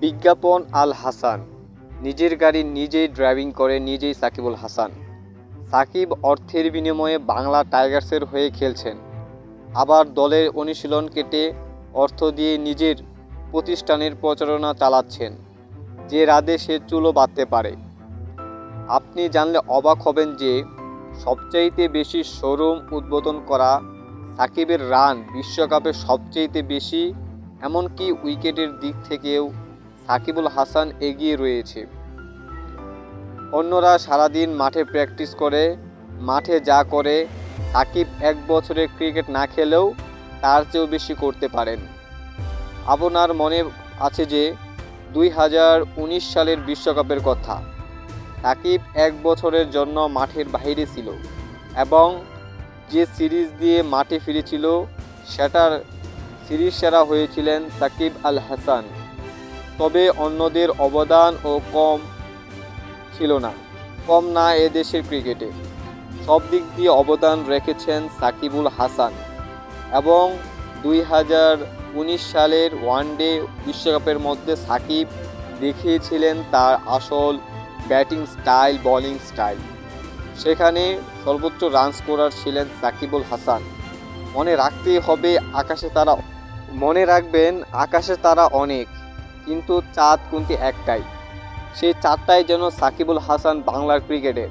বিজ্ঞাপন আল হাসান। নিজের গাড়ি নিজেই ড্রাইভিং করে নিজেই সাকিবুল হাসান। সাকিব অর্থের বিনিময়ে বাংলা টাইগার্সের হয়ে খেলছেন, আবার দলের অনুশীলন কেটে অর্থ দিয়ে নিজের প্রতিষ্ঠানের প্রচারণা চালাচ্ছেন। যে রাধে সে চুলও বাঁধতে পারে। আপনি জানলে অবাক হবেন যে সবচাইতে বেশি শোরুম উদ্বোধন করা সাকিবের রান বিশ্বকাপে সবচাইতে বেশি, এমনকি উইকেটের দিক থেকেও সাকিবুল হাসান এগিয়ে রয়েছে। অন্যরা সারাদিন মাঠে প্র্যাকটিস করে, মাঠে যা করে সাকিব এক বছরে ক্রিকেট না খেলেও তার চেয়েও বেশি করতে পারেন। আপনার মনে আছে যে 2019 সালের বিশ্বকাপের কথা। সাকিব এক বছরের জন্য মাঠের বাইরে ছিল এবং যে সিরিজ দিয়ে মাঠে ফিরেছিল সেটার সিরিজ সেরা হয়েছিলেন সাকিব আল হাসান। তবে অন্যদের অবদানও কম না এ দেশের ক্রিকেটে। সব দিক দিয়ে অবদান রেখেছেন সাকিবুল হাসান এবং 2019 সালের ওয়ানডে বিশ্বকাপের মধ্যে সাকিব দেখিয়েছিলেন তার আসল ব্যাটিং স্টাইল, বোলিং স্টাইল। সেখানে সর্বোচ্চ রান স্কোরার ছিলেন সাকিবুল হাসান। মনে রাখবেন আকাশে তারা অনেক, কিন্তু চাঁদ কিন্তু একটাই। সেই চাঁদটাই যেন সাকিবুল হাসান বাংলার ক্রিকেটের।